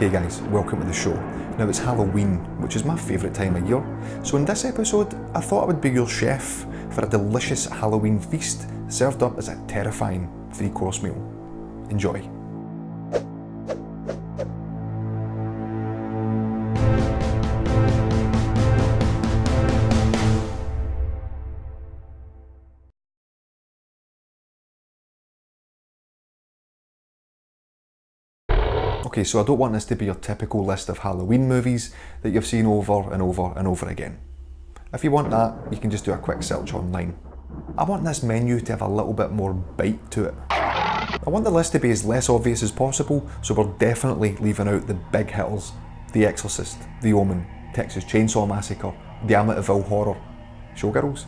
Hey guys, welcome to the show. Now it's Halloween, which is my favourite time of year, so in this episode I thought I would be your chef for a delicious Halloween feast served up as a terrifying 3-course meal. Enjoy. Okay, so I don't want this to be your typical list of Halloween movies that you've seen over and over and over again. If you want that, you can just do a quick search online. I want this menu to have a little bit more bite to it. I want the list to be as less obvious as possible, so we're definitely leaving out the big hitters: The Exorcist, The Omen, Texas Chainsaw Massacre, The Amityville Horror, Showgirls.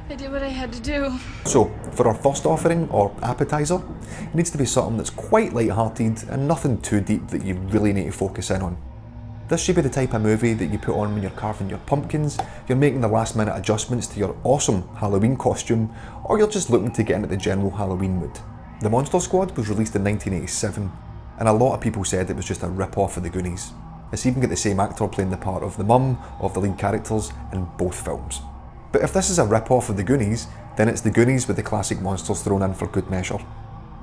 I did what I had to do. So, for our first offering, or appetiser, it needs to be something that's quite light-hearted and nothing too deep that you really need to focus in on. This should be the type of movie that you put on when you're carving your pumpkins, you're making the last-minute adjustments to your awesome Halloween costume, or you're just looking to get into the general Halloween mood. The Monster Squad was released in 1987, and a lot of people said it was just a rip-off of The Goonies. It's even got the same actor playing the part of the mum of the lead characters in both films. But if this is a rip-off of The Goonies, then it's The Goonies with the classic monsters thrown in for good measure.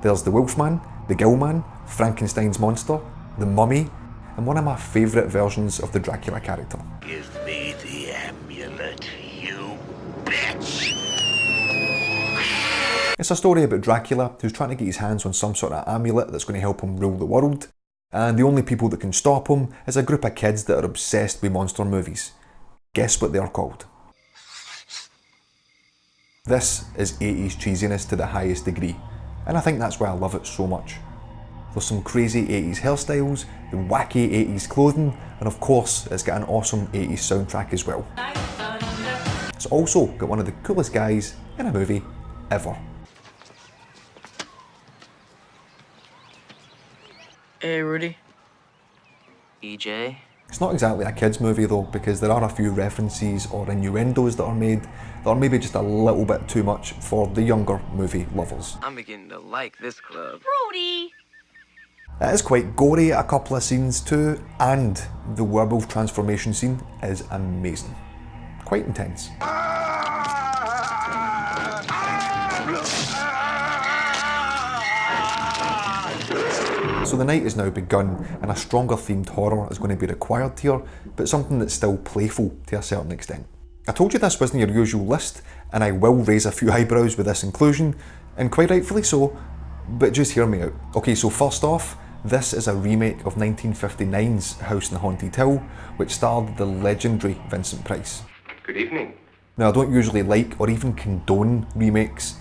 There's the Wolfman, the Gillman, Frankenstein's monster, the Mummy, and one of my favourite versions of the Dracula character. Give me the amulet, you bitch! It's a story about Dracula who's trying to get his hands on some sort of amulet that's going to help him rule the world, and the only people that can stop him is a group of kids that are obsessed with monster movies. Guess what they're called? This is 80s cheesiness to the highest degree, and I think that's why I love it so much. There's some crazy 80s hairstyles, the wacky 80s clothing, and of course it's got an awesome 80s soundtrack as well. It's also got one of the coolest guys in a movie ever. Hey, Rudy. EJ? It's not exactly a kids movie though, because there are a few references or innuendos that are made that are maybe just a little bit too much for the younger movie lovers. I'm beginning to like this club. Rudy! It is quite gory at a couple of scenes too, and the werewolf transformation scene is amazing. Quite intense. So the night has now begun, and a stronger themed horror is going to be required here, but something that's still playful to a certain extent. I told you this wasn't your usual list, and I will raise a few eyebrows with this inclusion, and quite rightfully so, but just hear me out. Okay, so first off, this is a remake of 1959's House on Haunted Hill, which starred the legendary Vincent Price. Good evening. Now, I don't usually like or even condone remakes,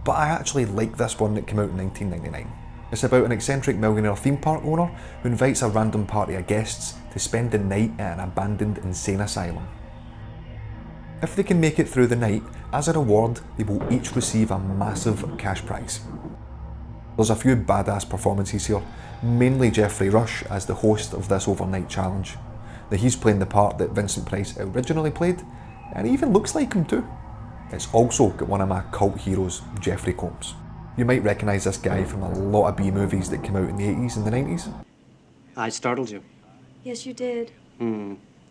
but I actually like this one that came out in 1999. It's about an eccentric millionaire theme park owner who invites a random party of guests to spend the night at an abandoned insane asylum. If they can make it through the night, as a reward, they will each receive a massive cash prize. There's a few badass performances here, mainly Geoffrey Rush as the host of this overnight challenge. Now, he's playing the part that Vincent Price originally played, and he even looks like him too. It's also got one of my cult heroes, Jeffrey Combs. You might recognise this guy from a lot of B-movies that came out in the 80s and the 90s. I startled you. Yes, you did.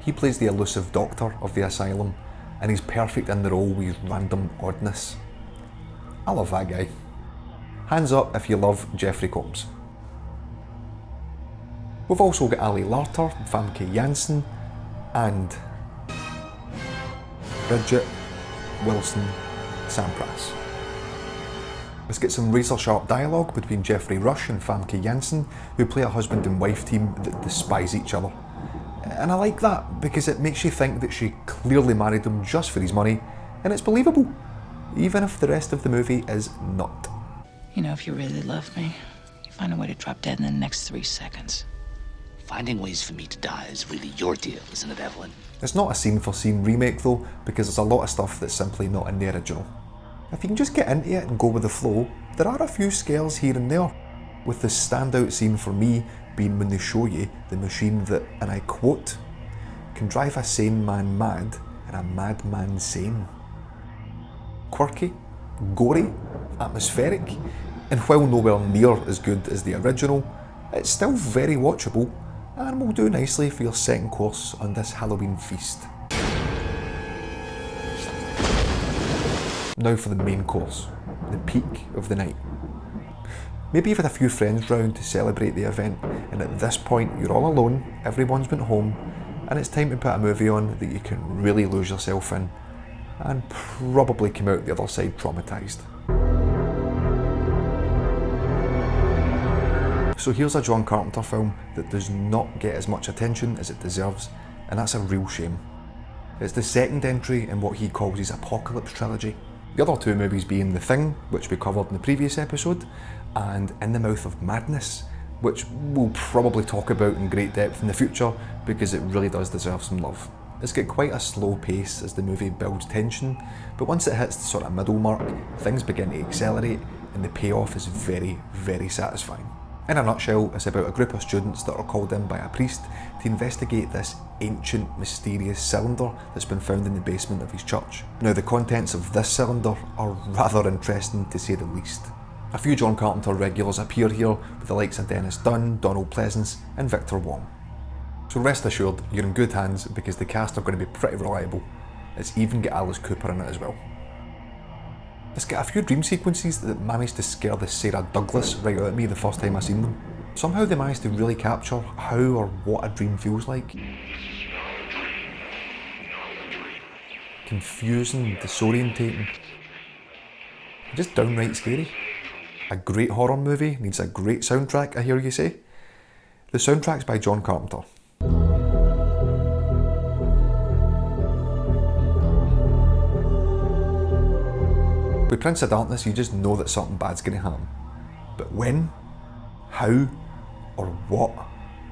He plays the elusive doctor of the asylum, and he's perfect in the role with his random oddness. I love that guy. Hands up if you love Jeffrey Combs. We've also got Ali Larter, Famke Janssen, and Bridget Wilson Sampras. Let's get some razor-sharp dialogue between Geoffrey Rush and Famke Janssen, who play a husband and wife team that despise each other. And I like that because it makes you think that she clearly married him just for his money, and it's believable, even if the rest of the movie is not. You know, if you really love me, you find a way to drop dead in the next 3 seconds. Finding ways for me to die is really your deal, isn't it, Evelyn? It's not a scene-for-scene remake though, because there's a lot of stuff that's simply not in the original. If you can just get into it and go with the flow, there are a few scares here and there, with the standout scene for me being when they show you the machine that, and I quote, can drive a sane man mad and a madman sane. Quirky, gory, atmospheric, and while nowhere near as good as the original, it's still very watchable and will do nicely for your second course on this Halloween feast. Now for the main course, the peak of the night. Maybe you've had a few friends round to celebrate the event, and at this point you're all alone, everyone's been home, and it's time to put a movie on that you can really lose yourself in, and probably come out the other side traumatised. So here's a John Carpenter film that does not get as much attention as it deserves, and that's a real shame. It's the second entry in what he calls his Apocalypse trilogy. The other two movies being The Thing, which we covered in the previous episode, and In the Mouth of Madness, which we'll probably talk about in great depth in the future because it really does deserve some love. It's got quite a slow pace as the movie builds tension, but once it hits the sort of middle mark, things begin to accelerate and the payoff is very, very satisfying. In a nutshell, it's about a group of students that are called in by a priest to investigate this ancient, mysterious cylinder that's been found in the basement of his church. Now, the contents of this cylinder are rather interesting to say the least. A few John Carpenter regulars appear here with the likes of Dennis Dunn, Donald Pleasence and Victor Wong. So rest assured, you're in good hands because the cast are going to be pretty reliable. It's even got Alice Cooper in it as well. It's got a few dream sequences that managed to scare the Sarah Douglas right out of me the first time I seen them. Somehow they managed to really capture how or what a dream feels like. Confusing, disorientating, just downright scary. A great horror movie needs a great soundtrack, I hear you say. The soundtrack's by John Carpenter. With Prince of Darkness, you just know that something bad's going to happen. But when, how, or what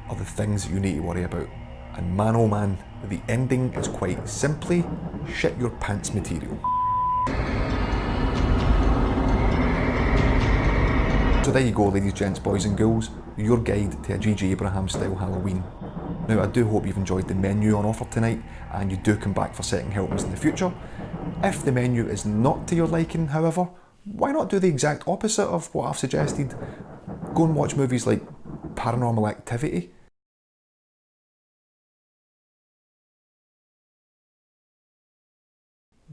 are the things that you need to worry about? And man oh man, the ending is quite simply shit your pants material. So there you go, ladies, gents, boys and girls, your guide to a J.J. Abrams style Halloween. Now, I do hope you've enjoyed the menu on offer tonight and you do come back for second helpings in the future. If the menu is not to your liking, however, why not do the exact opposite of what I've suggested? Go and watch movies like Paranormal Activity.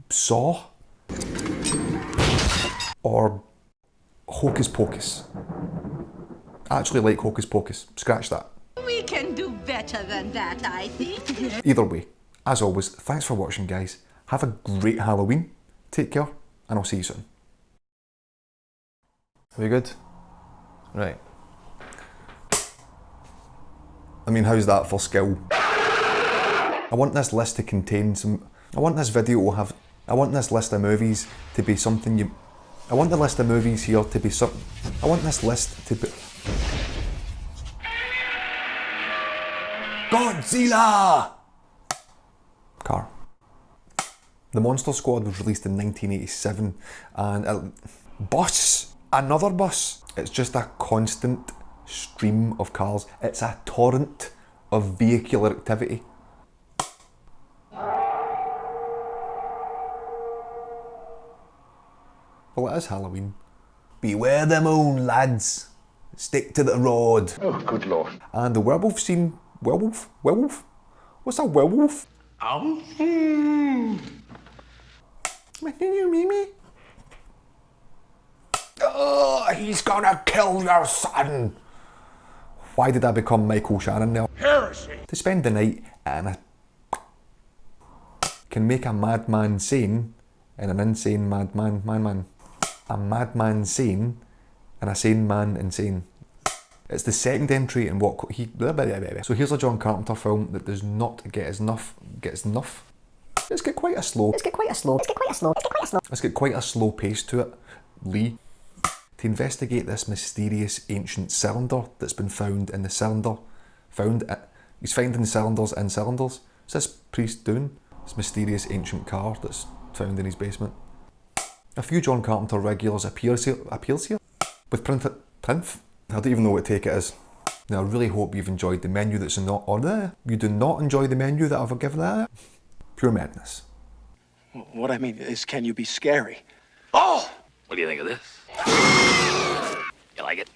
Saw. Or Hocus Pocus. I actually like Hocus Pocus. Scratch that. We can do better than that, I think. Either way, as always, thanks for watching, guys. Have a great Halloween. Take care, and I'll see you soon. Are we good? Right. I mean, how's that for skill? I want this list to contain some... I want this list of movies to be something you... I want the list of movies here to be some... I want this list to be... Godzilla! Car. The Monster Squad was released in 1987 and bus, another bus. It's just a constant stream of cars. It's a torrent of vehicular activity. Well, it is Halloween. Beware the moon, lads. Stick to the road. Oh, good lord. And the werewolf scene... Werewolf? Werewolf? What's a werewolf? Oh, he's gonna kill your son! Why did I become Michael Shannon now? Heresy! To spend the night and can make a madman sane and an insane madman, a madman sane and a sane man insane. It's the second entry in what he... So here's a John Carpenter film that does not get enough. It's got quite a slow pace to it. Lee. To investigate this mysterious ancient cylinder that's been found in the cylinder. He's finding cylinders in cylinders. What's this priest doing? This mysterious ancient car that's found in his basement. A few John Carpenter regulars appears here. With Printh. I don't even know what take it is. Now, I really hope you've enjoyed the menu that's not on there. You do not enjoy the menu that I've given that. Pure madness. What I mean is, can you be scary? Oh! What do you think of this? You like it?